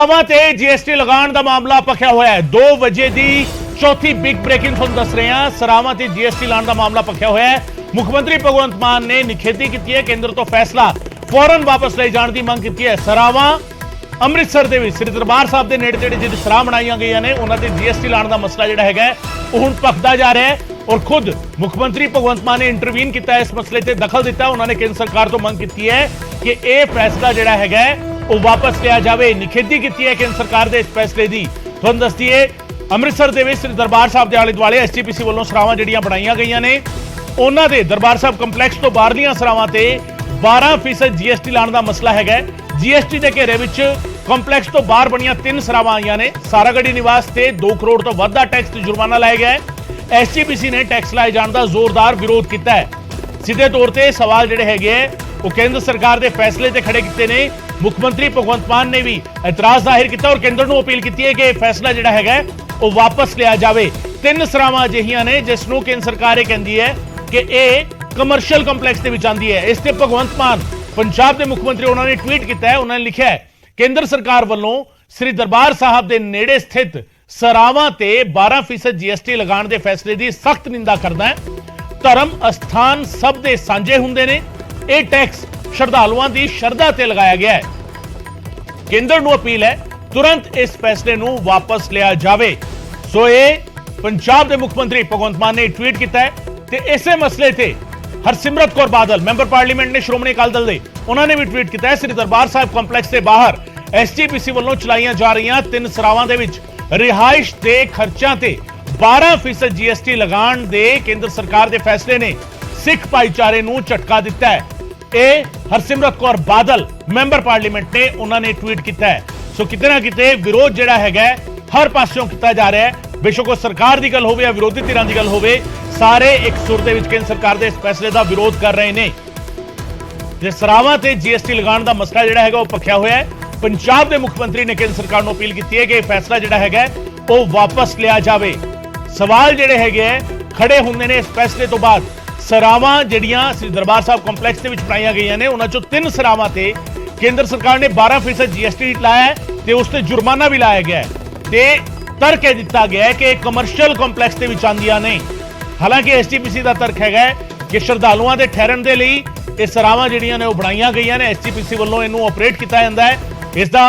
ਤੇ जीएसटी लगाण ਦਾ ਮਾਮਲਾ ਪੱਕਿਆ ਹੋਇਆ ਹੈ। 2 ਵਜੇ ਦੀ ਚੌਥੀ ਬਿਗ ਬ੍ਰੇਕਿੰਗ ਤੁਹਾਨੂੰ ਦੱਸ ਰਹੇ ਹਾਂ। ਸਰਾਵਾਂ ਤੇ जीएसटी ਲਾਣ ਦਾ ਮਾਮਲਾ ਪੱਕਿਆ ਹੋਇਆ ਹੈ। ਮੁੱਖ ਮੰਤਰੀ ਭਗਵੰਤ ਮਾਨ ਨੇ ਨਿਖੇਧੀ ਕੀਤੀ ਹੈ। ਕੇਂਦਰ ਤੋਂ ਫੈਸਲਾ ਫੌਰਨ ਵਾਪਸ ਲੈ ਜਾਣ ਦੀ ਮੰਗ ਕੀਤੀ ਹੈ। ਸਰਾਵਾਂ ਅੰਮ੍ਰਿਤਸਰ ਦੇ ਵਿੱਚ ਸ੍ਰੀ ਦਰਬਾਰ ਸਾਹਿਬ ਦੇ ਨੇੜੇ ਤੇੜੇ ਜਿਹੜੇ ਸਰਾਵਾਂ ਬਣਾਈਆਂ ਗਈਆਂ ਨੇ ਉਹਨਾਂ ਤੇ जीएसटी ਲਾਣ ਦਾ ਮਸਲਾ ਜਿਹੜਾ ਹੈਗਾ ਉਹ ਹੁਣ ਭਖਦਾ ਜਾ ਰਿਹਾ ਹੈ और खुद मुख्यमंत्री भगवंत मान ने इंटरवीन किया इस मसले से दखल दिता। उन्होंने केंद्र सरकार तो मंग की है कि यह फैसला जिहड़ा है वो वापस लिया जाए। निखेधी की है केंद्र सरकार के इस फैसले की। तुहानूं दस दईए अमृतसर के श्री दरबार साहब के आले दुआले SGPC वालों सरावां जिहड़ियां बनाईयां गईयां ने उन्हां दे दरबार साहब कंपलैक्स तो बाहरलियां सरावां ते 12% GST लाने का मसला है। GST के घेरे विच ਕੰਪਲੈਕਸ ਤੋਂ ਬਾਹਰ ਬਣੀਆਂ 3 ਸਰਾਵਾਂ ਆਈਆਂ ਨੇ। ਸਾਰਾਗੜੀ ਨਿਵਾਸ ਤੇ 2 ਕਰੋੜ ਤੋਂ ਵੱਧ ਦਾ ਟੈਕਸ ਤੇ ਜੁਰਮਾਨਾ ਲਾਇਆ ਗਿਆ ਹੈ। SGPC ਨੇ ਟੈਕਸ ਲਾਏ ਜਾਣ ਦਾ ਜ਼ੋਰਦਾਰ ਵਿਰੋਧ ਕੀਤਾ ਹੈ। ਸਿੱਧੇ ਤੌਰ ਤੇ ਸਵਾਲ ਜਿਹੜੇ ਹੈਗੇ ਉਹ ਕੇਂਦਰ ਸਰਕਾਰ ਦੇ ਫੈਸਲੇ ਤੇ ਖੜੇ ਕੀਤੇ ਨੇ। ਮੁੱਖ ਮੰਤਰੀ ਭਗਵੰਤ ਮਾਨ ਨੇ ਵੀ ਇਤਰਾਜ਼ ਜ਼ਾਹਿਰ ਕੀਤਾ ਔਰ ਕੇਂਦਰ ਨੂੰ ਅਪੀਲ ਕੀਤੀ ਹੈ ਕਿ ਇਹ ਫੈਸਲਾ ਜਿਹੜਾ ਹੈਗਾ ਉਹ ਵਾਪਸ ਲਿਆ ਜਾਵੇ। 3 ਸਰਾਵਾਂ ਅਜਿਹੀਆਂ ਨੇ ਜਿਸ ਨੂੰ ਕੇਂਦਰ ਸਰਕਾਰ ਇਹ ਕਹਿੰਦੀ ਹੈ ਕਿ ਇਹ ਕਮਰਸ਼ੀਅਲ ਕੰਪਲੈਕਸ ਦੇ ਵਿੱਚ ਆਉਂਦੀ ਹੈ। ਇਸ ਤੇ ਭਗਵੰਤ ਮਾਨ ਪੰਜਾਬ ਦੇ ਮੁੱਖ ਮੰਤਰੀ ਉਹਨਾਂ ਨੇ ਟਵੀਟ ਕੀਤਾ ਹੈ। ਉਹਨਾਂ ਨੇ ਲਿਖਿਆ ਹੈ केंद्र सरकार वालों श्री दरबार साहब के नेड़े स्थित सरावां ते 12% GST लगाने के फैसले की सख्त निंदा करदा है। धर्म अस्थान सब दे सांझे हुंदे ने। यह टैक्स श्रद्धालुओं की शरधा ते लगाया गया है। केंद्र नूं अपील है तुरंत इस फैसले नूं वापस लिया जावे। सो ये पंजाब के मुख मंत्री भगवंत मान ने ट्वीट किया है ते इसे मसले ते हरसिमरत कौर बादल मैंबर पार्लीमेंट ने श्रोमणी अकाली दल दे उन्होंने भी ट्वीट किया है। श्री दरबार साहब कंपलैक्स के बाहर SGPC वालों चलाईयां जा रही 3 सरावां दे विच रिहाइश के खर्चों ते 12% GST लगाण दे केंद्र सरकार के फैसले ने सिख भाईचारे नूं झटका दिता है। यह हरसिमरत कौर बादल मैंबर पार्लीमेंट ने उन्होंने ट्वीट किया है। सो किते ना किते विरोध जिहड़ा हैगा हर पासों किया जा रहा है। बेशक वो सरकार की गल होवे या विरोधी धिरां की गल होवे सारे एक सुर दे विच केंद्र सरकार के इस फैसले का विरोध कर रहे हैं। जे सरावां ते GST लगाण दा मसला जिहड़ा हैगा वो पक्या होया है। पंजाब के मुख मंत्री ने केंद्र सरकार को अपील की है कि फैसला जिहड़ा है वो वापस लिया जाए। सवाल जिहड़े है खड़े होंदे ने इस फैसले तो बाद सरावां जिहड़ियां श्री दरबार साहब कंपलैक्स दे विच बनाईयां गईयां ने उन्हां चों 3 सरावां ते केंद्र सरकार ने 12% GST लाया है ते उस ते जुर्माना भी लाया गया है ते तर्क यह दिता गया है कि कमर्शियल कंपलैक्स दे विच आंदियां नहीं। हालांकि SGPC का तर्क है कि श्रद्धालुओं के ठहरन के लिए ये सरावां जिहड़ियां ने वो बनाईयां गईयां ने। SGPC वालों इहनूं ऑपरेट किया जाता है। इसका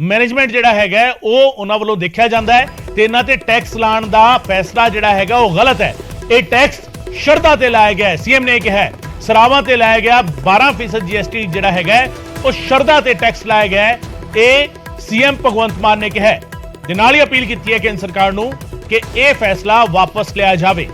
मैनेजमेंट जिहड़ा है वो उन्हां वालों देखा जाता है ते इन्हां ते टैक्स लाण दा फैसला जिहड़ा है वो गलत है। ये टैक्स शरधा ते लाया गया है। CM ने कहा है सरावां ते लाया गया 12% GST जिहड़ा है वो शरधा ते टैक्स लाया गया है। ये CM भगवंत मान ने कहा है ते नाल ही अपील की है केंद्र सरकार नूं कि यह फैसला वापस लिया जाए।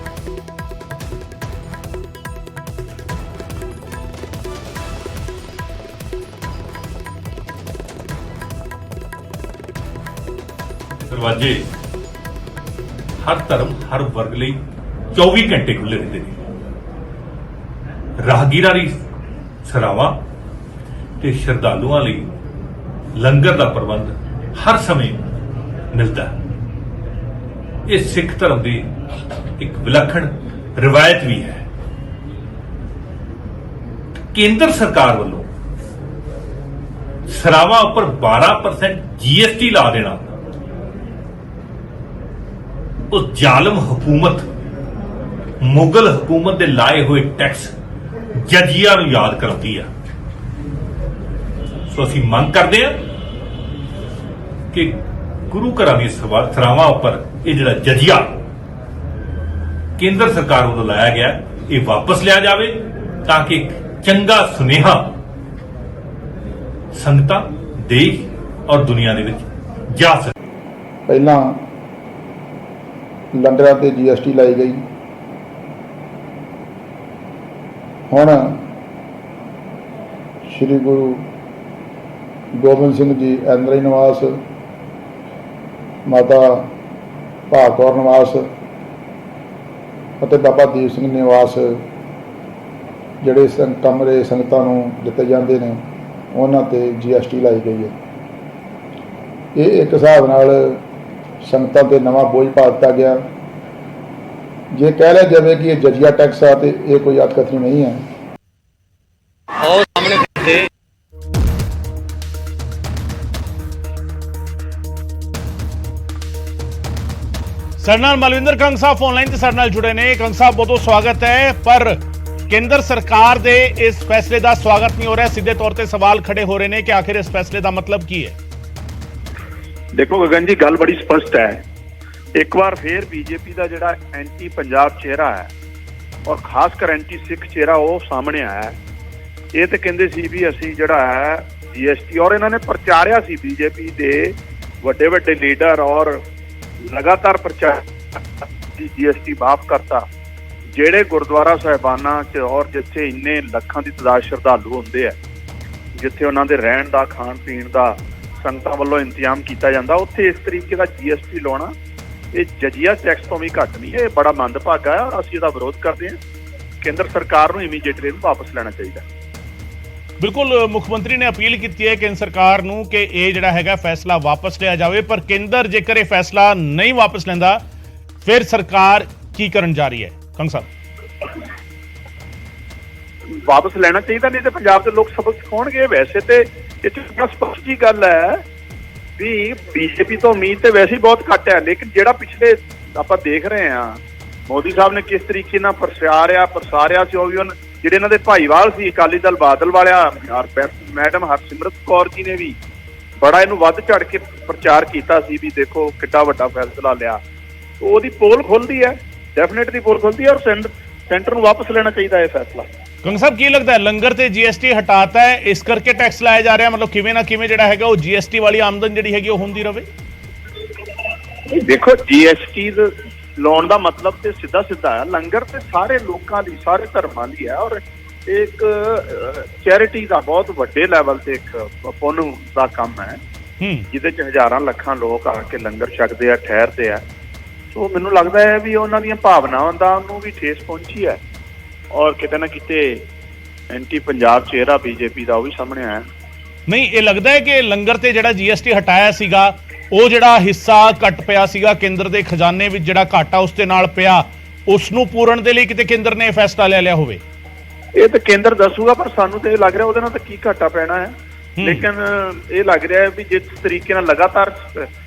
दरवाजे हर धर्म हर वर्ग ਲਈ 24 ਘੰਟੇ ਖੁੱਲੇ ਰਹਿੰਦੇ ਨੇ। ਰਾਹਗੀਰਾਂ ਲਈ ਸਰਾਵਾਂ ਤੇ ਸ਼ਰਧਾਲੂਆਂ ਲਈ ਲੰਗਰ ਦਾ ਪ੍ਰਬੰਧ ਹਰ ਸਮੇਂ ਮਿਲਦਾ ਹੈ। ਇਹ ਸਿੱਖ ਧਰਮ ਦੀ ਇੱਕ ਵਿਲੱਖਣ ਰਵਾਇਤ ਵੀ ਹੈ। ਕੇਂਦਰ ਸਰਕਾਰ ਵੱਲੋਂ ਸਰਾਵਾਂ ਉੱਪਰ 12% GST ਲਾ ਦੇਣਾ उस जालिम हुकूमत मुगल हुकूमत के लाए हुए टैक्स जजिया याद कराती है। सो असीं मंग करते हैं कि गुरु घर दी सरावां उपर यह जिहड़ा जजिया केंद्र सरकार वालों लाया गया ये वापस लिया जाए ताकि चंगा सुनेहा संगतां देश और दुनिया दे विच जा सके। पहला लंगरां ते GST लाई गई। हुण श्री गुरु गोबिंद सिंह जी ऐंदरी निवास माता भाग कौर निवास ਅਤੇ बाबा दीप सिंह निवास ਜਿਹੜੇ ਕਮਰੇ ਸੰਗਤਾਂ ਨੂੰ ਦਿੱਤੇ ਜਾਂਦੇ ਨੇ ਉਹਨਾਂ ਤੇ GST ਲਾਈ ਗਈ ਹੈ। ਇਹ ਇੱਕ ਹਿਸਾਬ ਨਾਲ संगतां ते नवा बोझ पा दिता गया। जे कह लिया जाए कि यह जजिया टैक्स आ तो यह कोई अतकथनी नहीं है। ਸਾਡੇ ਨਾਲ ਮਲਵਿੰਦਰ ਕੰਗ ਸਾਹਿਬ ਫੋਨ ਲਾਈਨ ਤੇ ਸਾਡੇ ਨਾਲ ਜੁੜੇ ਨੇ। ਕੰਗ ਸਾਹਿਬ ਬਹੁਤ ਬਹੁਤ ਸਵਾਗਤ ਹੈ। ਪਰ ਕੇਂਦਰ ਸਰਕਾਰ ਦੇ ਇਸ ਫੈਸਲੇ ਦਾ ਸਵਾਗਤ ਨਹੀਂ ਹੋ ਰਿਹਾ, ਸਿੱਧੇ ਤੌਰ ਤੇ ਸਵਾਲ ਖੜੇ ਹੋ ਰਹੇ ਨੇ ਕਿ ਆਖਿਰ ਇਸ ਫੈਸਲੇ ਦਾ ਮਤਲਬ ਕੀ ਹੈ। ਦੇਖੋ ਗਗਨ ਜੀ, ਗੱਲ ਬੜੀ ਸਪਸ਼ਟ ਹੈ। ਇੱਕ ਵਾਰ ਫੇਰ ਬੀਜੇਪੀ ਦਾ ਜਿਹੜਾ ਐਂਟੀ ਪੰਜਾਬ ਚਿਹਰਾ ਹੈ ਔਰ ਖਾਸ ਕਰ ਐਂਟੀ ਸਿੱਖ ਚਿਹਰਾ ਉਹ ਸਾਹਮਣੇ ਆਇਆ ਹੈ। ਇਹ ਤੇ ਕਹਿੰਦੇ ਸੀ ਵੀ ਅਸੀਂ ਜਿਹੜਾ ਹੈ ਜੀਐਸਟੀ, ਔਰ ਇਹਨਾਂ ਨੇ ਪ੍ਰਚਾਰਿਆ ਸੀ ਬੀਜੇਪੀ ਦੇ ਵੱਡੇ ਵੱਡੇ ਲੀਡਰ ਔਰ ਲਗਾਤਾਰ ਪ੍ਰਚਾਰ ਜੀਐਸਟੀ ਮਾਫ ਕਰਤਾ। ਜਿਹੜੇ ਗੁਰਦੁਆਰਾ ਸਾਹਿਬਾਨਾਂ 'ਚ ਔਰ ਜਿੱਥੇ ਇੰਨੇ ਲੱਖਾਂ ਦੀ ਤਾਦਾਦ ਸ਼ਰਧਾਲੂ ਹੁੰਦੇ ਆ, ਜਿੱਥੇ ਉਹਨਾਂ ਦੇ ਰਹਿਣ ਦਾ ਖਾਣ ਪੀਣ ਦਾ ਸੰਗਤਾਂ ਵੱਲੋਂ ਇੰਤਜ਼ਾਮ ਕੀਤਾ ਜਾਂਦਾ, ਉੱਥੇ ਇਸ ਤਰੀਕੇ ਦਾ ਜੀਐਸਟੀ ਲਾਉਣਾ ਇਹ ਜਜੀਆ ਟੈਕਸ ਤੋਂ ਵੀ ਘੱਟ ਨਹੀਂ ਹੈ। ਇਹ ਬੜਾ ਮੰਦਭਾਗਾ ਹੈ ਔਰ ਅਸੀਂ ਇਹਦਾ ਵਿਰੋਧ ਕਰਦੇ ਹਾਂ। ਕੇਂਦਰ ਸਰਕਾਰ ਨੂੰ ਇਮੀਡੀਏਟਲੀ ਇਹਨੂੰ ਵਾਪਸ ਲੈਣਾ ਚਾਹੀਦਾ। ਬਿਲਕੁਲ, ਮੁੱਖ ਮੰਤਰੀ ਨੇ ਅਪੀਲ ਕੀਤੀ ਹੈ ਕੇਂਦਰ ਸਰਕਾਰ ਨੂੰ ਕਿ ਇਹ ਜਿਹੜਾ ਹੈਗਾ ਫੈਸਲਾ ਵਾਪਸ ਲਿਆ ਜਾਵੇ, ਪਰ ਕੇਂਦਰ ਜੇਕਰ ਇਹ ਫੈਸਲਾ ਨਹੀਂ ਵਾਪਸ ਲੈਂਦਾ ਫਿਰ ਸਰਕਾਰ ਕੀ ਕਰਨ ਜਾ ਰਹੀ ਹੈ। ਕੰਗ ਸਾਹਿਬ, ਵਾਪਸ ਲੈਣਾ ਚਾਹੀਦਾ, ਨਹੀਂ ਤੇ ਪੰਜਾਬ ਦੇ ਲੋਕ ਸਬਕ ਸਿਖਾਉਣਗੇ। ਵੈਸੇ ਤੇ ਇਹ 'ਚ ਬੜਾ ਸਪਸ਼ਟ ਜੀ ਗੱਲ ਹੈ ਵੀ ਬੀਜੇਪੀ ਤੋਂ ਉਮੀਦ ਤੇ ਵੈਸੇ ਹੀ ਬਹੁਤ ਘੱਟ ਹੈ, ਲੇਕਿਨ ਜਿਹੜਾ ਪਿਛਲੇ ਆਪਾਂ ਦੇਖ ਰਹੇ ਹਾਂ ਮੋਦੀ ਸਾਹਿਬ ਨੇ ਕਿਸ ਤਰੀਕੇ ਨਾਲ ਪ੍ਰਸਾਰਿਆ ਸੀ, ਉਹ ਵੀ ਜਿਹੜੇ ਇਹਨਾਂ ਦੇ ਭਾਈਵਾਲ ਸੀ ਅਕਾਲੀ ਦਲ ਬਾਦਲ ਵਾਲਿਆਂ, ਮੈਡਮ ਹਰਸਿਮਰਤ ਕੌਰ ਜੀ ਨੇ ਵੀ ਬੜਾ ਇਹਨੂੰ ਵੱਧ ਝੜ ਕੇ ਪ੍ਰਚਾਰ ਕੀਤਾ ਸੀ ਵੀ ਦੇਖੋ ਕਿੱਡਾ ਵੱਡਾ ਫੈਸਲਾ ਲਿਆ। ਉਹਦੀ ਪੋਲ ਖੁੱਲਦੀ ਹੈ, ਡੈਫੀਨੇਟਲੀ ਪੋਲ ਖੁੱਲਦੀ ਹੈ ਔਰ ਸੈਂਟਰ ਨੂੰ ਵਾਪਸ ਲੈਣਾ ਚਾਹੀਦਾ ਇਹ ਫੈਸਲਾ। ਕੰਗ ਸਾਹਿਬ, ਕੀ ਲੱਗਦਾ ਹੈ ਲੰਗਰ ਤੇ ਜੀਐਸਟੀ ਹਟਾਤਾ ਹੈ, ਇਸ ਕਰਕੇ ਟੈਕਸ ਲਾਇਆ ਜਾ ਰਿਹਾ, ਮਤਲਬ ਕਿਵੇਂ ਨਾ ਕਿਵੇਂ ਜਿਹੜਾ ਹੈਗਾ ਉਹ ਜੀਐਸਟੀ ਵਾਲੀ ਆਮਦਨ ਜਿਹੜੀ ਹੈਗੀ ਉਹ ਹੁੰਦੀ ਰਵੇ। ਦੇਖੋ, ਜੀਐਸਟੀ ਲਾਉਣ ਦਾ ਮਤਲਬ ਤੇ ਸਿੱਧਾ ਹੈ, ਲੰਗਰ ਤੇ ਸਾਰੇ ਲੋਕਾਂ ਲਈ, ਸਾਰੇ ਧਰਮਾਂ ਲਈ ਹੈ ਔਰ ਇੱਕ ਚੈਰਿਟੀ ਦਾ ਬਹੁਤ ਵੱਡੇ ਲੈਵਲ ਤੇ ਇੱਕ ਪੁੰਨ ਦਾ ਕੰਮ ਹੈ ਜਿਹਦੇ 'ਚ ਹਜ਼ਾਰਾਂ ਲੱਖਾਂ ਲੋਕ ਆ ਕੇ ਲੰਗਰ ਛਕਦੇ ਆ, ਠਹਿਰਦੇ ਆ। ਸੋ ਮੈਨੂੰ ਲੱਗਦਾ ਹੈ ਵੀ ਉਹਨਾਂ ਦੀਆਂ ਭਾਵਨਾਵਾਂ ਦਾ ਨੂੰ ਵੀ ਠੇਸ ਪਹੁੰਚੀ ਹੈ ਔਰ ਕਿਤੇ ਨਾ ਕਿਤੇ ਐਂਟੀ ਪੰਜਾਬ ਚਿਹਰਾ ਬੀਜੇਪੀ ਦਾ ਉਹ ਵੀ ਸਾਹਮਣੇ ਆਇਆ। ਨਹੀਂ, ਇਹ ਲੱਗਦਾ ਹੈ ਕਿ ਲੰਗਰ ਤੇ ਜਿਹੜਾ ਜੀਐਸਟੀ ਹਟਾਇਆ ਸੀਗਾ ਉਹ ਜਿਹੜਾ ਹਿੱਸਾ ਘਟ ਪਿਆ ਸੀਗਾ ਕੇਂਦਰ ਦੇ ਖਜ਼ਾਨੇ ਵਿੱਚ, ਜਿਹੜਾ ਘਾਟਾ ਉਸ ਦੇ ਨਾਲ ਪਿਆ, ਉਸ ਨੂੰ ਪੂਰਨ ਦੇ ਲਈ ਕਿਤੇ ਕੇਂਦਰ ਨੇ ਫੈਸਲਾ ਲੈ ਲਿਆ ਹੋਵੇ। ਇਹ ਤਾਂ ਕੇਂਦਰ ਦੱਸੂਗਾ, ਪਰ ਸਾਨੂੰ ਤੇ ਇਹ ਲੱਗ ਰਿਹਾ ਉਹਦੇ ਨਾਲ ਤਾਂ ਕੀ ਘਾਟਾ ਪੈਣਾ ਹੈ। ਲੇਕਿਨ ਇਹ ਲੱਗ ਰਿਹਾ ਵੀ ਜਿਸ ਤਰੀਕੇ ਨਾਲ ਲਗਾਤਾਰ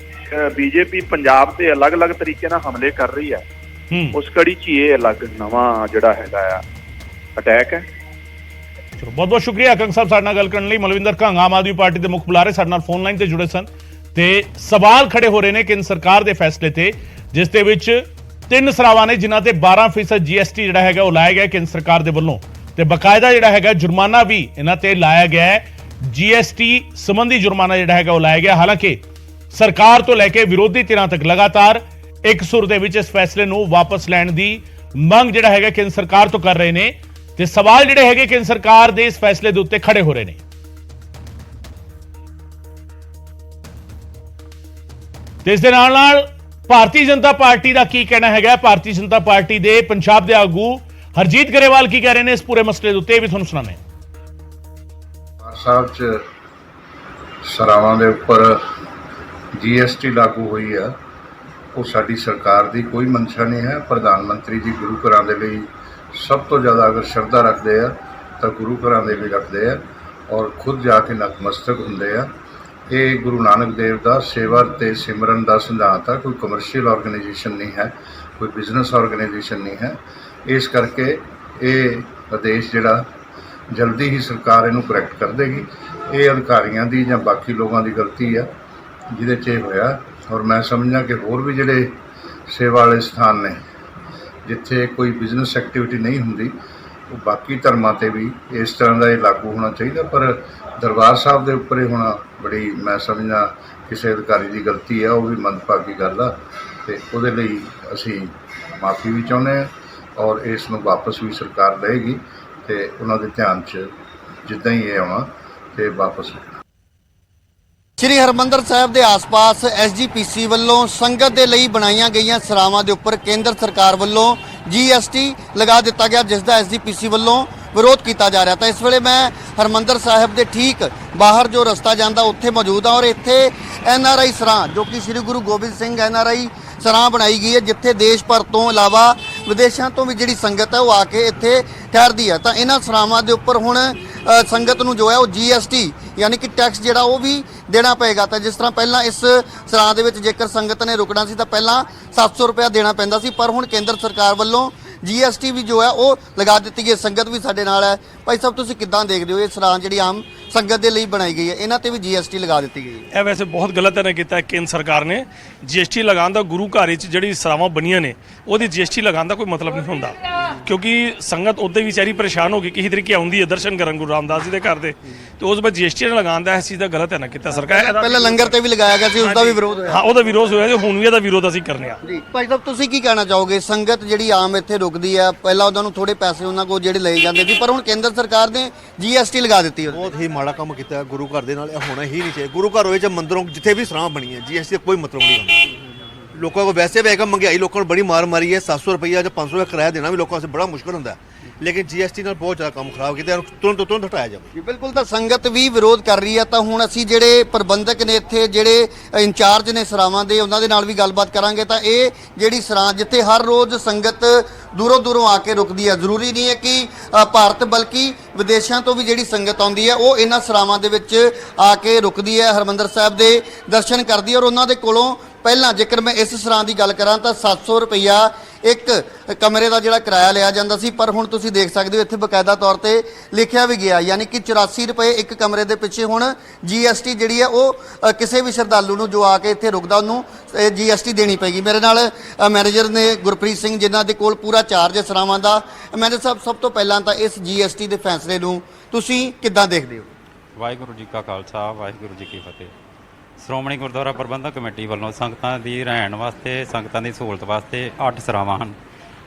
ਬੀਜੇਪੀ ਪੰਜਾਬ ਤੇ ਅਲੱਗ-ਅਲੱਗ ਤਰੀਕੇ ਨਾਲ ਹਮਲੇ ਕਰ ਰਹੀ ਹੈ, ਉਸ ਕੜੀ 'ਚ ਇਹ ਅਲੱਗ ਨਵਾਂ ਜਿਹੜਾ ਹੈਗਾ ਆ ਅਟੈਕ ਹੈ। ਚਲੋ, ਬਹੁਤ ਬਹੁਤ ਸ਼ੁਕਰੀਆ ਕੰਗ ਸਾਹਿਬ ਸਾਡੇ ਨਾਲ ਗੱਲ ਕਰਨ ਲਈ। ਮਲਵਿੰਦਰ ਕੰਗ, ਆਮ ਆਦਮੀ ਪਾਰਟੀ ਦੇ ਮੁੱਖ ਬੁਲਾਰੇ, ਸਾਡੇ ਨਾਲ ਫੋਨ ਲਾਈਨ ਤੇ ਜੁੜੇ ਸਨ ਤੇ ਸਵਾਲ ਖੜੇ ਹੋ ਰਹੇ ਨੇ ਕੇਂਦਰ ਸਰਕਾਰ ਦੇ ਫੈਸਲੇ ਤੇ, ਜਿਸ ਦੇ ਵਿੱਚ 3 ਸਰਾਵਾਂ ਨੇ ਜਿਨ੍ਹਾਂ ਤੇ 12% ਜੀਐਸਟੀ ਜਿਹੜਾ ਹੈਗਾ ਉਹ ਲਾਇਆ ਗਿਆ ਕੇਂਦਰ ਸਰਕਾਰ ਦੇ ਵੱਲੋਂ, ਤੇ ਬਕਾਇਦਾ ਜਿਹੜਾ ਹੈਗਾ ਜੁਰਮਾਨਾ ਵੀ ਇਹਨਾਂ ਤੇ ਲਾਇਆ ਗਿਆ ਹੈ। ਜੀਐਸਟੀ ਸੰਬੰਧੀ ਜੁਰਮਾਨਾ ਜਿਹੜਾ ਹੈਗਾ ਉਹ ਲਾਇਆ ਗਿਆ। ਹਾਲਾਂਕਿ ਸਰਕਾਰ ਤੋਂ ਲੈ ਕੇ ਵਿਰੋਧੀ ਧਿਰਾਂ ਤੱਕ ਲਗਾਤਾਰ ਇੱਕ ਸੁਰ ਦੇ ਵਿੱਚ ਇਸ ਫੈਸਲੇ ਨੂੰ ਵਾਪਸ ਲੈਣ ਦੀ ਮੰਗ ਜਿਹੜਾ ਹੈਗਾ ਕੇਂਦਰ ਸਰਕਾਰ ਤੋਂ ਕਰ ਰਹੇ ਨੇ, ਤੇ ਸਵਾਲ ਜਿਹੜੇ ਹੈਗੇ ਕੇਂਦਰ ਸਰਕਾਰ ਦੇ ਇਸ ਫੈਸਲੇ ਦੇ ਉੱਤੇ ਖੜੇ ਹੋ ਰਹੇ ਨੇ। ਤੇ ਇਸ ਦੇ ਨਾਲ ਭਾਰਤੀ ਜਨਤਾ ਪਾਰਟੀ ਦਾ ਕੀ ਕਹਿਣਾ ਹੈਗਾ। ਭਾਰਤੀ ਜਨਤਾ ਪਾਰਟੀ ਦੇ ਪੰਜਾਬ ਦੇ ਆਗੂ ਹਰਜੀਤ ਗਰੇਵਾਲ ਕੀ ਕਹਿ ਰਹੇ ਨੇ ਇਸ ਪੂਰੇ ਮਸਲੇ ਦੇ ਉੱਤੇ, ਵੀ ਤੁਹਾਨੂੰ ਸੁਣਾਉਂਦੇ ਹਾਂ। ਸਾਹਿਬ 'ਚ ਸਰਾਵਾਂ ਦੇ ਉੱਪਰ ਜੀਐਸਟੀ ਲਾਗੂ ਹੋਈ ਆ, ਉਹ ਸਾਡੀ ਸਰਕਾਰ ਦੀ ਕੋਈ ਮਨਸ਼ਾ ਨਹੀਂ ਹੈ। ਪ੍ਰਧਾਨ ਮੰਤਰੀ ਜੀ ਗੁਰੂ ਘਰਾਂ ਦੇ ਲਈ ਸਭ ਤੋਂ ਜ਼ਿਆਦਾ ਅਗਰ ਸ਼ਰਧਾ ਰੱਖਦੇ ਆ ਤਾਂ ਗੁਰੂ ਘਰਾਂ ਦੇ ਲਈ ਰੱਖਦੇ ਆ ਔਰ ਖੁਦ ਜਾ ਕੇ ਨਤਮਸਤਕ ਹੁੰਦੇ ਆ। ਇਹ ਗੁਰੂ ਨਾਨਕ ਦੇਵ ਦਾ ਸੇਵਾ ਤੇ ਸਿਮਰਨ ਦਾ ਸਿਧਾਂਤ ਆ, ਕੋਈ ਕਮਰਸ਼ੀਅਲ ਆਰਗੇਨਾਈਜੇਸ਼ਨ ਨਹੀਂ ਹੈ, ਕੋਈ ਬਿਜ਼ਨਸ ਆਰਗੇਨਾਈਜੇਸ਼ਨ ਨਹੀਂ ਹੈ। ਇਸ ਕਰਕੇ ਇਹ ਆਦੇਸ਼ ਜਿਹੜਾ ਜਲਦੀ ਹੀ ਸਰਕਾਰ ਇਹਨੂੰ ਕਰੈਕਟ ਕਰ ਦੇਗੀ। ਇਹ ਅਧਿਕਾਰੀਆਂ ਦੀ ਜਾਂ ਬਾਕੀ ਲੋਕਾਂ ਦੀ ਗਲਤੀ ਆ ਜਿਹਦੇ 'ਚ ਇਹ ਹੋਇਆ, ਔਰ ਮੈਂ ਸਮਝਦਾ ਕਿ ਹੋਰ ਵੀ ਜਿਹੜੇ ਸੇਵਾ ਵਾਲੇ ਸਥਾਨ ਨੇ ਜਿੱਥੇ ਕੋਈ ਬਿਜ਼ਨਸ ਐਕਟੀਵਿਟੀ ਨਹੀਂ ਹੁੰਦੀ, ਉਹ ਬਾਕੀ ਧਰਮਾਂ 'ਤੇ ਵੀ ਇਸ ਤਰ੍ਹਾਂ ਦਾ ਇਹ ਲਾਗੂ ਹੋਣਾ ਚਾਹੀਦਾ। ਪਰ ਦਰਬਾਰ ਸਾਹਿਬ ਦੇ ਉੱਪਰ ਇਹ ਹੋਣਾ ਬੜੀ, ਮੈਂ ਸਮਝਦਾ ਕਿਸੇ ਅਧਿਕਾਰੀ ਦੀ ਗਲਤੀ ਹੈ, ਉਹ ਵੀ ਮੰਦਭਾਗੀ ਗੱਲ ਆ, ਅਤੇ ਉਹਦੇ ਲਈ ਅਸੀਂ ਮਾਫੀ ਵੀ ਚਾਹੁੰਦੇ ਹਾਂ ਔਰ ਇਸ ਨੂੰ ਵਾਪਸ ਵੀ ਸਰਕਾਰ ਲਏਗੀ ਅਤੇ ਉਹਨਾਂ ਦੇ ਧਿਆਨ 'ਚ ਜਿੱਦਾਂ ਹੀ ਇਹ ਆਉਣਾ ਅਤੇ ਵਾਪਸ ਸ਼੍ਰੀ ਹਰਿਮੰਦਰ ਸਾਹਿਬ ਦੇ ਆਸ-ਪਾਸ ਐਸਜੀਪੀਸੀ ਵੱਲੋਂ ਸੰਗਤ ਦੇ ਲਈ ਬਣਾਈਆਂ ਗਈਆਂ ਸਰਾਵਾਂ ਦੇ ਉੱਪਰ ਕੇਂਦਰ ਸਰਕਾਰ ਵੱਲੋਂ ਜੀਐਸਟੀ ਲਗਾ ਦਿੱਤਾ ਗਿਆ, ਜਿਸ ਦਾ ਐਸਜੀਪੀਸੀ ਵੱਲੋਂ ਵਿਰੋਧ ਕੀਤਾ ਜਾ ਰਿਹਾ। ਤਾਂ ਇਸ ਵੇਲੇ ਮੈਂ ਹਰਿਮੰਦਰ ਸਾਹਿਬ ਦੇ ਠੀਕ ਬਾਹਰ ਜੋ ਰਸਤਾ ਜਾਂਦਾ ਉੱਥੇ ਮੌਜੂਦ ਹਾਂ ਔਰ ਇੱਥੇ ਐਨਆਰਆਈ ਸਰਾਂ ਜੋ ਕਿ ਸ਼੍ਰੀ ਗੁਰੂ ਗੋਬਿੰਦ ਸਿੰਘ ਐਨਆਰਆਈ ਸਰਾਂ ਬਣਾਈ ਗਈ ਹੈ, ਜਿੱਥੇ ਦੇਸ਼ ਭਰ ਤੋਂ ਇਲਾਵਾ ਵਿਦੇਸ਼ਾਂ ਤੋਂ ਵੀ ਜਿਹੜੀ ਸੰਗਤ ਹੈ ਉਹ ਆ ਕੇ ਇੱਥੇ ਠਹਿਰਦੀ ਹੈ। ਤਾਂ ਇਹਨਾਂ ਸਰਾਵਾਂ ਦੇ ਉੱਪਰ ਹੁਣ ਸੰਗਤ ਨੂੰ ਜੋ ਹੈ ਉਹ ਜੀਐਸਟੀ ਯਾਨੀ ਕਿ ਟੈਕਸ ਜਿਹੜਾ ਉਹ ਵੀ ਦੇਣਾ ਪਏਗਾ। ਤਾਂ ਜਿਸ ਤਰ੍ਹਾਂ ਪਹਿਲਾਂ ਇਸ ਸਰਾਂ ਦੇ ਵਿੱਚ ਜੇਕਰ ਸੰਗਤ ਨੇ ਰੁਕਣਾ ਸੀ ਤਾਂ ਪਹਿਲਾਂ 700 ਰੁਪਇਆ ਦੇਣਾ ਪੈਂਦਾ ਸੀ, ਪਰ ਹੁਣ ਕੇਂਦਰ ਸਰਕਾਰ ਵੱਲੋਂ GST ਵੀ ਜੋ ਹੈ ਉਹ ਲਗਾ ਦਿੱਤੀ ਗਈ। ਸੰਗਤ ਵੀ ਸਾਡੇ ਨਾਲ ਹੈ। ਭਾਈ ਸਾਹਿਬ, ਤੁਸੀਂ ਕਿੱਦਾਂ ਦੇਖਦੇ ਹੋ ਇਹ ਸਰਾਂ ਜਿਹੜੀ ਆਮ ਸੰਗਤ ਦੇ ਲਈ ਬਣਾਈ ਗਈ ਹੈ, ਇਹਨਾਂ ਤੇ ਵੀ GST ਲਗਾ ਦਿੱਤੀ ਗਈ ਹੈ? ਇਹ ਵੈਸੇ ਬਹੁਤ ਗਲਤ ਇਹਨੇ ਕੀਤਾ ਹੈ ਕੇਂਦਰ ਸਰਕਾਰ ਨੇ। GST ਲਗਾਉਣ ਦਾ ਗੁਰੂ ਘਰ ਵਿੱਚ ਜਿਹੜੀ ਸਰਾਵਾਂ ਬਣੀਆਂ ਨੇ ਉਹਦੀ GST ਲਗਾਉਣ ਦਾ ਕੋਈ ਮਤਲਬ ਨਹੀਂ ਹੁੰਦਾ, ਕਿਉਂਕਿ ਸੰਗਤ ਉੱਤੇ ਵਿਚਾਰੀ ਪਰੇਸ਼ਾਨ ਹੋ ਗਈ ਕਿਸੇ ਤਰੀਕੇ ਆਉਂਦੀ ਹੈ ਦਰਸ਼ਨ ਕਰਨ ਗੁਰੂ ਰਾਮਦਾਸ ਜੀ ਦੇ ਘਰ ਦੇ, ਤੇ ਉਸ ਬਾਅਦ GST ਲਗਾਉਣ ਦਾ ਇਸ ਚੀਜ਼ ਦਾ ਗਲਤ ਹੈ ਨਾ ਕੀਤਾ ਸਰਕਾਰ। ਪਹਿਲਾਂ ਲੰਗਰ ਤੇ ਵੀ ਲਗਾਇਆ ਗਿਆ ਸੀ, ਉਸ ਦਾ ਵੀ ਵਿਰੋਧ ਹੋਇਆ। ਹਾਂ, ਉਹਦਾ ਵਿਰੋਧ ਹੋਇਆ ਤੇ ਹੁਣ ਵੀ ਇਹਦਾ ਵਿਰੋਧ ਅਸੀਂ ਕਰਨੇ ਆ ਜੀ ਭਾਈ ਸਾਹਿਬ, ਤੁਸੀਂ ਕੀ ਕਹਿਣਾ ਚਾਹੋਗੇ? ਸੰਗਤ ਜਿਹੜੀ ਆਮ ਇੱਥੇ ਰੁਕਦੀ ਹੈ, ਪਹਿਲਾਂ ਉਹਨਾਂ ਨੂੰ ਥੋੜੇ ਪੈਸੇ ਉਹਨਾਂ ਕੋਲ ਜਿਹੜੇ ਲਏ ਜਾਂਦੇ ਸੀ, ਪਰ ਹੁਣ ਕੇਂਦਰ ਸਰਕਾਰ ਨੇ GST ਲਗਾ ਦਿੱਤੀ ਹੈ। ਬਹੁਤ ਹੀ ਮਾੜਾ ਕੰਮ ਕੀਤਾ ਹੈ ਗੁਰੂ ਘਰ ਦੇ ਨਾਲ। ਇਹ ਹੋਣਾ ਹੀ ਨਹੀਂ ਚਾਹੀਦਾ। ਗੁਰੂ ਘਰ ਹੋਏ ਜਾਂ ਮੰਦਿਰੋਂ ਜਿੱਥੇ ਵੀ ਸਰਾਂ ਬਣੀ ਹੈ, GST ਦਾ ਕੋਈ ਮਤਲਬ ਨਹੀਂ ਹੁੰਦਾ। ਲੋਕਾਂ ਕੋਲ ਵੈਸੇ ਵੀ ਹੈਗਾ, ਮਹਿੰਗਾਈ ਲੋਕਾਂ ਨੂੰ ਬੜੀ ਮਾਰ ਮਾਰੀ ਹੈ। 700 ਰੁਪਈਆ ਜਾਂ 500 ਰੁਪਇਆ ਕਿਰਾਇਆ ਦੇਣਾ ਵੀ ਲੋਕਾਂ ਵਾਸਤੇ ਬੜਾ ਮੁਸ਼ਕਲ ਹੁੰਦਾ ਹੈ, ਲੇਕਿਨ GST ਨਾਲ ਬਹੁਤ ਜ਼ਿਆਦਾ ਕੰਮ ਖਰਾਬ ਕੀਤਾ। ਤੁਰੰਤ ਹਟਾਇਆ ਜਾਵੇ। ਜੀ ਬਿਲਕੁਲ, ਤਾਂ ਸੰਗਤ ਵੀ ਵਿਰੋਧ ਕਰ ਰਹੀ ਹੈ। ਤਾਂ ਹੁਣ ਅਸੀਂ ਜਿਹੜੇ ਪ੍ਰਬੰਧਕ ਨੇ ਇੱਥੇ, ਜਿਹੜੇ ਇੰਚਾਰਜ ਨੇ ਸਰਾਵਾਂ ਦੇ, ਉਹਨਾਂ ਦੇ ਨਾਲ ਵੀ ਗੱਲਬਾਤ ਕਰਾਂਗੇ। ਤਾਂ ਇਹ ਜਿਹੜੀ ਸਰਾਂ ਜਿੱਥੇ ਹਰ ਰੋਜ਼ ਸੰਗਤ ਦੂਰੋਂ ਆ ਕੇ ਰੁਕਦੀ ਹੈ, ਜ਼ਰੂਰੀ ਨਹੀਂ ਹੈ ਕਿ ਭਾਰਤ ਬਲਕਿ ਵਿਦੇਸ਼ਾਂ ਤੋਂ ਵੀ ਜਿਹੜੀ ਸੰਗਤ ਆਉਂਦੀ ਹੈ ਉਹ ਇਹਨਾਂ ਸਰਾਵਾਂ ਦੇ ਵਿੱਚ ਆ ਕੇ ਰੁਕਦੀ ਹੈ, ਹਰਿਮੰਦਰ ਸਾਹਿਬ ਦੇ ਦਰਸ਼ਨ ਕਰਦੀ ਹੈ। ਔਰ ਉਹਨਾਂ ਦੇ ਕੋਲੋਂ ਪਹਿਲਾਂ ਜੇਕਰ ਮੈਂ ਇਸ ਸਰਾਂ ਦੀ ਗੱਲ ਕਰਾਂ ਤਾਂ 700 ਰੁਪਈਆ ਇੱਕ ਕਮਰੇ ਦਾ ਜਿਹੜਾ ਕਿਰਾਇਆ ਲਿਆ ਜਾਂਦਾ ਸੀ, ਪਰ ਹੁਣ ਤੁਸੀਂ ਦੇਖ ਸਕਦੇ ਹੋ ਇੱਥੇ ਬਕਾਇਦਾ ਤੌਰ ਤੇ ਲਿਖਿਆ ਵੀ ਗਿਆ, ਯਾਨੀ ਕਿ 84 ਰੁਪਏ ਇੱਕ ਕਮਰੇ ਦੇ ਪਿੱਛੇ ਹੁਣ GST ਜਿਹੜੀ ਹੈ ਉਹ ਕਿਸੇ ਵੀ ਸ਼ਰਧਾਲੂ ਨੂੰ ਜੋ ਆ ਕੇ ਇੱਥੇ ਰੁਕਦਾ ਉਹਨੂੰ GST ਦੇਣੀ ਪਏਗੀ। ਮੇਰੇ ਨਾਲ ਮੈਨੇਜਰ ਨੇ ਗੁਰਪ੍ਰੀਤ ਸਿੰਘ, ਜਿਨ੍ਹਾਂ ਦੇ ਕੋਲ ਪੂਰਾ ਚਾਰਜ ਹੈ ਸਰਾਵਾਂ ਦਾ। ਮੈਨੇਜਰ ਸਾਹਿਬ, ਸਭ ਤੋਂ ਪਹਿਲਾਂ ਤਾਂ ਇਸ GST ਦੇ ਫੈਸਲੇ ਨੂੰ ਤੁਸੀਂ ਕਿੱਦਾਂ ਦੇਖਦੇ ਹੋ? ਵਾਹਿਗੁਰੂ ਜੀ ਕਾ ਖਾਲਸਾ, ਵਾਹਿਗੁਰੂ ਜੀ ਕੀ ਫਤਿਹ। ਸ਼੍ਰੋਮਣੀ ਗੁਰਦੁਆਰਾ ਪ੍ਰਬੰਧਕ ਕਮੇਟੀ ਵੱਲੋਂ ਸੰਗਤਾਂ ਦੀ ਰਹਿਣ ਵਾਸਤੇ, ਸੰਗਤਾਂ ਦੀ ਸਹੂਲਤ ਵਾਸਤੇ 8 ਸਰਾਵਾਂ ਹਨ,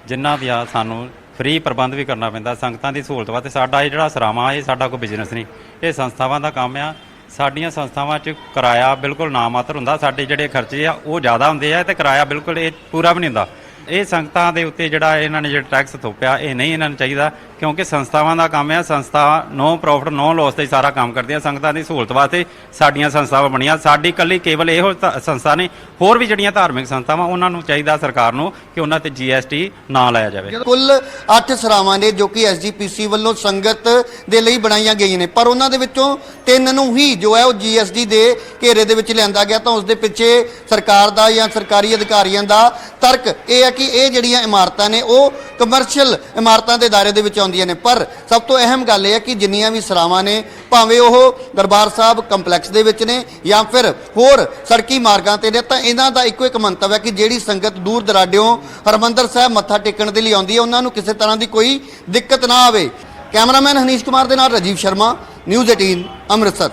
ਜਿਨ੍ਹਾਂ ਦਾ ਸਾਨੂੰ ਫ੍ਰੀ ਪ੍ਰਬੰਧ ਵੀ ਕਰਨਾ ਪੈਂਦਾ ਸੰਗਤਾਂ ਦੀ ਸਹੂਲਤ ਵਾਸਤੇ। ਸਾਡਾ ਇਹ ਜਿਹੜਾ ਸਰਾਵਾਂ, ਇਹ ਸਾਡਾ ਕੋਈ ਬਿਜ਼ਨਸ ਨਹੀਂ, ਇਹ ਸੰਸਥਾਵਾਂ ਦਾ ਕੰਮ ਆ। ਸਾਡੀਆਂ ਸੰਸਥਾਵਾਂ 'ਚ ਕਿਰਾਇਆ ਬਿਲਕੁਲ ਨਾ ਮਾਤਰ ਹੁੰਦਾ। ਸਾਡੇ ਜਿਹੜੇ ਖਰਚੇ ਆ ਉਹ ਜ਼ਿਆਦਾ ਹੁੰਦੇ ਆ ਤੇ ਕਿਰਾਇਆ ਬਿਲਕੁਲ ਇਹ ਪੂਰਾ ਵੀ ਨਹੀਂ ਹੁੰਦਾ। ਇਹ ਸੰਗਤਾਂ ਦੇ ਉੱਤੇ ਜਿਹੜਾ ਇਹਨਾਂ ਨੇ ਜਿਹੜਾ ਟੈਕਸ ਥੋਪਿਆ, ਇਹ ਨਹੀਂ ਇਹਨਾਂ ਨੂੰ ਚਾਹੀਦਾ, ਕਿਉਂਕਿ ਸੰਸਥਾਵਾਂ ਦਾ ਕੰਮ ਹੈ। ਸੰਸਥਾ ਨੋ ਪ੍ਰੋਫਿਟ ਨੋ ਲੋਸ ਤੇ ਸਾਰਾ ਕੰਮ ਕਰਦੀਆਂ। ਸੰਗਤਾਂ ਦੀ ਸਹੂਲਤ ਵਾਸਤੇ ਸਾਡੀਆਂ ਸੰਸਥਾਵਾਂ ਬਣੀਆਂ। ਸਾਡੀ ਇਕੱਲੀ ਕੇਵਲ ਇਹੋ ਸੰਸਥਾ ਨਹੀਂ, ਹੋਰ ਵੀ ਜਿਹੜੀਆਂ ਧਾਰਮਿਕ ਸੰਸਥਾਵਾਂ ਉਹਨਾਂ ਨੂੰ ਚਾਹੀਦਾ ਸਰਕਾਰ ਨੂੰ ਕਿ ਉਹਨਾਂ ਤੇ GST ਨਾ ਲਾਇਆ ਜਾਵੇ। ਕੁੱਲ 8 ਸਰਾਵਾਂ ਨੇ ਜੋ ਕਿ SGPC ਵੱਲੋਂ ਸੰਗਤ ਦੇ ਲਈ ਬਣਾਈਆਂ ਗਈਆਂ ਨੇ, ਪਰ ਉਹਨਾਂ ਦੇ ਵਿੱਚੋਂ 3 ਨੂੰ ਹੀ ਜੋ ਹੈ ਉਹ GST ਦੇ ਘੇਰੇ ਦੇ ਵਿੱਚ ਲਿਆਂਦਾ ਗਿਆ। ਤਾਂ ਉਸ ਦੇ ਪਿੱਛੇ ਸਰਕਾਰ ਦਾ ਜਾਂ ਸਰਕਾਰੀ ਅਧਿਕਾਰੀਆਂ ਦਾ ਤਰਕ ਇਹ ਹੈ ਕਿ ਇਹ ਜਿਹੜੀਆਂ ਇਮਾਰਤਾਂ ਨੇ ਉਹ ਕਮਰਸ਼ੀਅਲ ਇਮਾਰਤਾਂ ਦੇ ਦਾਇਰੇ ਦੇ ਵਿੱਚ ਆਉਂਦੀਆਂ ਨੇ। ਪਰ ਸਭ ਤੋਂ ਅਹਿਮ ਗੱਲ ਇਹ ਹੈ ਕਿ ਜਿੰਨੀਆਂ ਵੀ ਸਰਾਵਾਂ ਨੇ, ਭਾਵੇਂ ਉਹ ਦਰਬਾਰ ਸਾਹਿਬ ਕੰਪਲੈਕਸ ਦੇ ਵਿੱਚ ਨੇ ਜਾਂ ਫਿਰ ਹੋਰ ਸੜਕੀ ਮਾਰਗਾਂ ਤੇ ਨੇ, ਤਾਂ ਇਹਨਾਂ ਦਾ ਇੱਕੋ ਇੱਕ ਮੰਤਵ ਹੈ ਕਿ ਜਿਹੜੀ ਸੰਗਤ ਦੂਰ ਦਰਾਡਿਓਂ ਹਰਿਮੰਦਰ ਸਾਹਿਬ ਮੱਥਾ ਟੇਕਣ ਦੇ ਲਈ ਆਉਂਦੀ ਹੈ, ਉਹਨਾਂ ਨੂੰ ਕਿਸੇ ਤਰ੍ਹਾਂ ਦੀ ਕੋਈ ਦਿੱਕਤ ਨਾ ਆਵੇ। ਕੈਮਰਾਮੈਨ ਹਨੀਸ਼ ਕੁਮਾਰ ਦੇ ਨਾਲ ਰਾਜੀਵ ਸ਼ਰਮਾ, ਨਿਊਜ਼ 18 ਅੰਮ੍ਰਿਤਸਰ।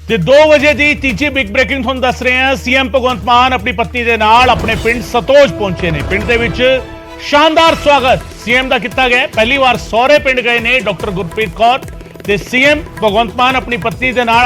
ਤੇ 2 ਵਜੇ ਦੀ ਤੀਜੀ ਬਿਗ ਬ੍ਰੇਕਿੰਗ ਤੁਹਾਨੂੰ ਦੱਸ ਰਹੇ ਹਾਂ। CM ਭਗਵੰਤ ਮਾਨ ਆਪਣੀ ਪਤਨੀ ਦੇ ਨਾਲ ਆਪਣੇ ਪਿੰਡ ਸਤੋਜ ਪਹੁੰਚੇ ਨੇ। ਪਿੰਡ ਦੇ ਵਿੱਚ ਸ਼ਾਨਦਾਰ ਸਵਾਗਤ CM ਦਾ ਕੀਤਾ ਗਿਆ। ਪਹਿਲੀ ਵਾਰ ਸਹੁਰੇ ਪਿੰਡ ਗਏ ਨੇ ਡਾਕਟਰ ਗੁਰਪ੍ਰੀਤ ਕੌਰ ਤੇ CM ਭਗਵੰਤ ਮਾਨ ਆਪਣੀ ਪਤਨੀ ਦੇ ਨਾਲ